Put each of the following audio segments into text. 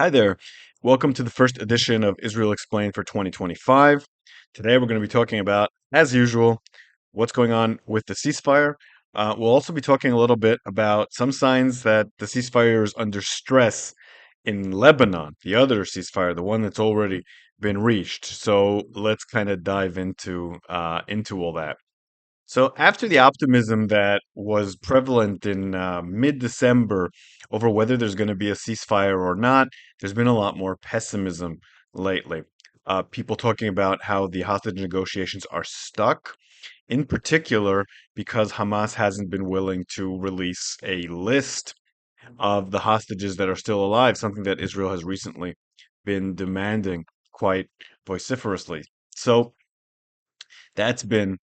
Hi there. Welcome to the first edition of Israel Explained for 2025. Today we're going to be talking about, as usual, what's going on with the ceasefire. We'll also be talking a little bit about some signs that the ceasefire is under stress in Lebanon, the other ceasefire, the one that's already been reached. So let's kind of dive into all that. So, after the optimism that was prevalent in mid-December over whether there's going to be a ceasefire or not, there's been a lot more pessimism lately. People talking about how the hostage negotiations are stuck, in particular because Hamas hasn't been willing to release a list of the hostages that are still alive, something that Israel has recently been demanding quite vociferously. So, that's been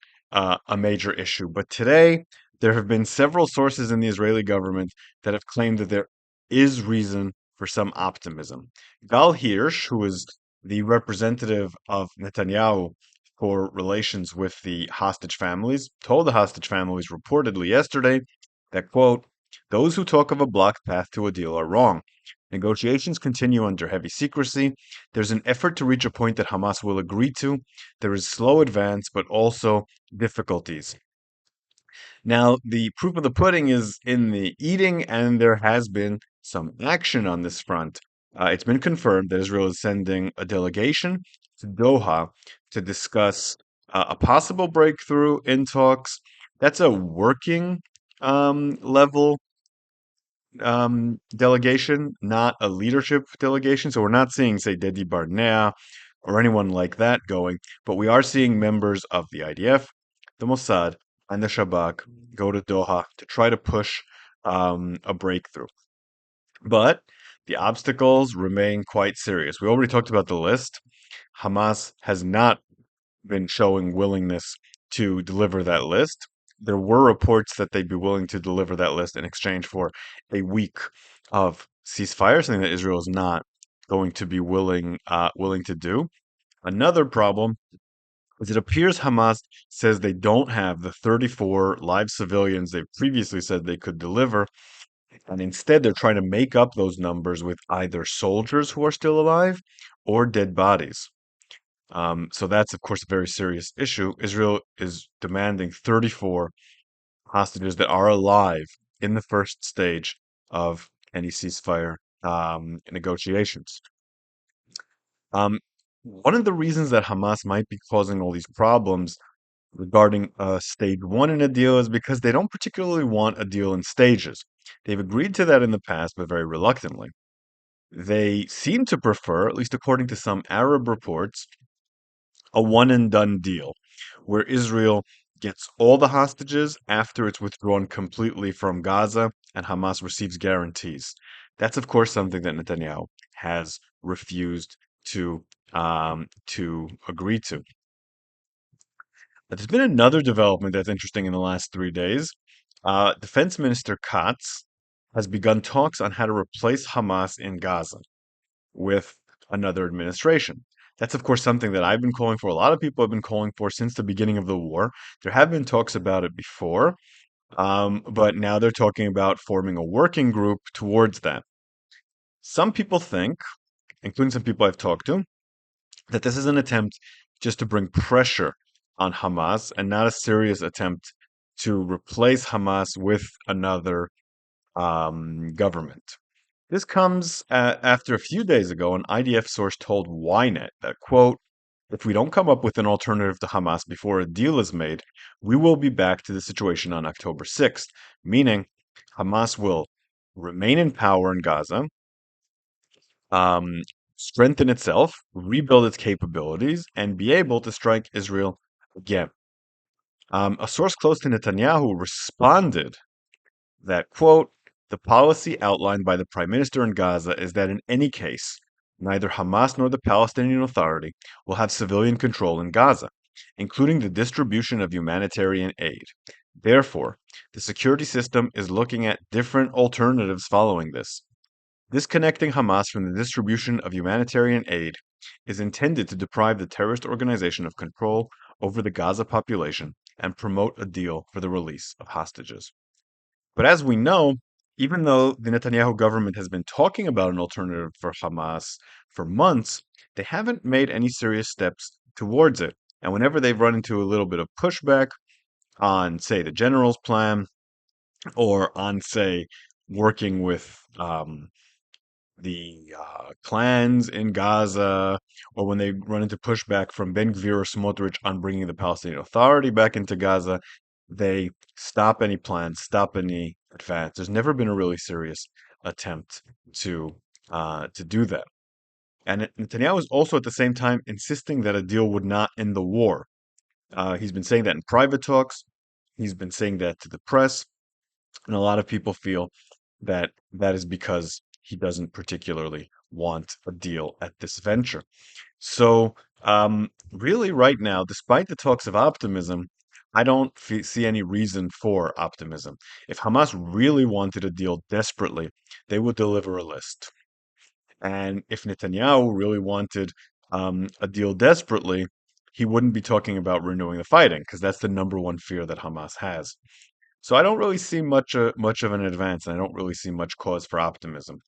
a major issue. But today, there have been several sources in the Israeli government that have claimed that there is reason for some optimism. Gal Hirsch, who is the representative of Netanyahu for relations with the hostage families, told the hostage families reportedly yesterday that, quote, those who talk of a blocked path to a deal are wrong. Negotiations continue under heavy secrecy. There's an effort to reach a point that Hamas will agree to. There is slow advance, but also difficulties. Now, the proof of the pudding is in the eating, and there has been some action on this front. It's been confirmed that Israel is sending a delegation to Doha to discuss a possible breakthrough in talks. That's a working level delegation, not a leadership delegation. So we're not seeing, say, Dedi Barnea or anyone like that going, but we are seeing members of the IDF, the Mossad, and the Shabak go to Doha to try to push a breakthrough. But the obstacles remain quite serious. We already talked about the list. Hamas has not been showing willingness to deliver that list. There were reports that they'd be willing to deliver that list in exchange for a week of ceasefire, something that Israel is not going to be willing to do. Another problem is it appears Hamas says they don't have the 34 live civilians they previously said they could deliver, and instead they're trying to make up those numbers with either soldiers who are still alive or dead bodies. So that's, of course, a very serious issue. Israel is demanding 34 hostages that are alive in the first stage of any ceasefire negotiations. Um, One of the reasons that Hamas might be causing all these problems regarding stage one in a deal is because they don't particularly want a deal in stages. They've agreed to that in the past, but very reluctantly. They seem to prefer, at least according to some Arab reports, a one and done deal where Israel gets all the hostages after it's withdrawn completely from Gaza and Hamas receives guarantees. That's, of course, something that Netanyahu has refused to agree to. But there's been another development that's interesting in the last 3 days. Defense Minister Katz has begun talks on how to replace Hamas in Gaza with another administration. That's, of course, something that I've been calling for. A lot of people have been calling for since the beginning of the war. There have been talks about it before, but now they're talking about forming a working group towards that. Some people think, including some people I've talked to, that this is an attempt just to bring pressure on Hamas and not a serious attempt to replace Hamas with another government. This comes after a few days ago, an IDF source told Ynet that, quote, if we don't come up with an alternative to Hamas before a deal is made, we will be back to the situation on October 6th, meaning Hamas will remain in power in Gaza, um, strengthen itself, rebuild its capabilities, and be able to strike Israel again. A source close to Netanyahu responded that, quote, the policy outlined by the prime minister in Gaza is that in any case, neither Hamas nor the Palestinian Authority will have civilian control in Gaza, including the distribution of humanitarian aid. Therefore, the security system is looking at different alternatives following this. Disconnecting Hamas from the distribution of humanitarian aid is intended to deprive the terrorist organization of control over the Gaza population and promote a deal for the release of hostages. But as we know, Even though the Netanyahu government has been talking about an alternative for Hamas for months, they haven't made any serious steps towards it. And whenever they've run into a little bit of pushback on, say, the general's plan, or on, say, working with the clans in Gaza, or when they run into pushback from Ben-Gvir or Smotrich on bringing the Palestinian Authority back into Gaza, they stop any plans, stop any advance. There's never been a really serious attempt to do that. And Netanyahu is also at the same time insisting that a deal would not end the war. He's been saying that in private talks. He's been saying that to the press. And a lot of people feel that that is because he doesn't particularly want a deal at this venture. So, really, right now, despite the talks of optimism, I don't see any reason for optimism. If Hamas really wanted a deal desperately, they would deliver a list. And if Netanyahu really wanted a deal desperately, he wouldn't be talking about renewing the fighting, because that's the number one fear that Hamas has. So I don't really see much of an advance, and I don't really see much cause for optimism.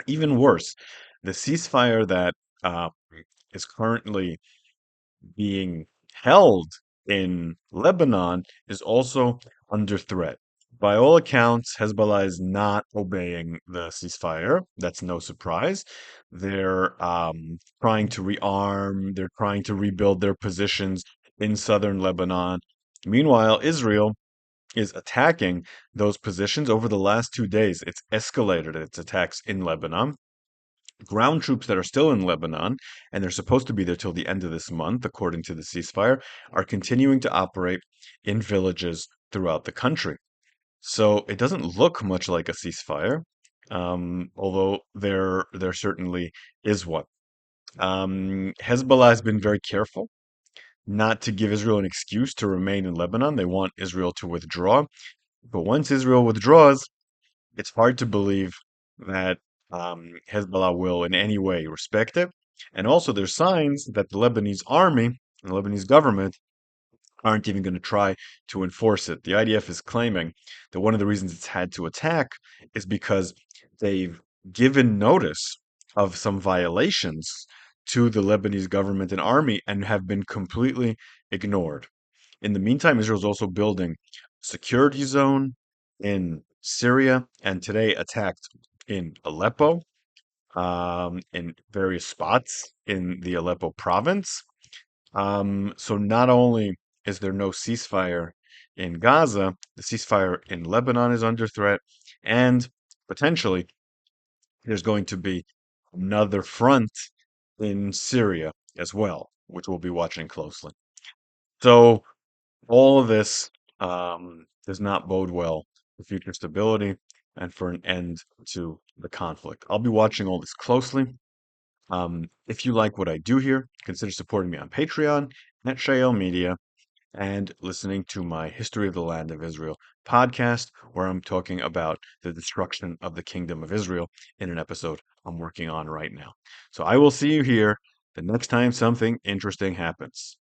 Even worse, the ceasefire that uh, is currently being held in Lebanon is also under threat. By all accounts, Hezbollah is not obeying the ceasefire. That's no surprise. They're trying to rearm, they're trying to rebuild their positions in southern Lebanon. Meanwhile, Israel is attacking those positions over the last 2 days. It's escalated its attacks in Lebanon. Ground troops that are still in Lebanon, and they're supposed to be there till the end of this month, according to the ceasefire, are continuing to operate in villages throughout the country. So it doesn't look much like a ceasefire, although there certainly is one. Hezbollah has been very careful not to give Israel an excuse to remain in Lebanon. They want Israel to withdraw. But once Israel withdraws, it's hard to believe that Hezbollah will in any way respect it. And also, there's signs that the Lebanese army and the Lebanese government aren't even going to try to enforce it. The IDF is claiming that one of the reasons it's had to attack is because they've given notice of some violations to the Lebanese government and army and have been completely ignored. In the meantime, Israel is also building a security zone in Syria and today attacked in Aleppo, in various spots in the Aleppo province. So not only is there no ceasefire in Gaza, the ceasefire in Lebanon is under threat, and potentially there's going to be another front in Syria as well, which we'll be watching closely. So all of this does not bode well for future stability and for an end to the conflict. I'll be watching all this closely. If you like what I do here, consider supporting me on Patreon at Shael Media and listening to my History of the Land of Israel podcast, where I'm talking about the destruction of the Kingdom of Israel in an episode I'm working on right now. So I will see you here the next time something interesting happens.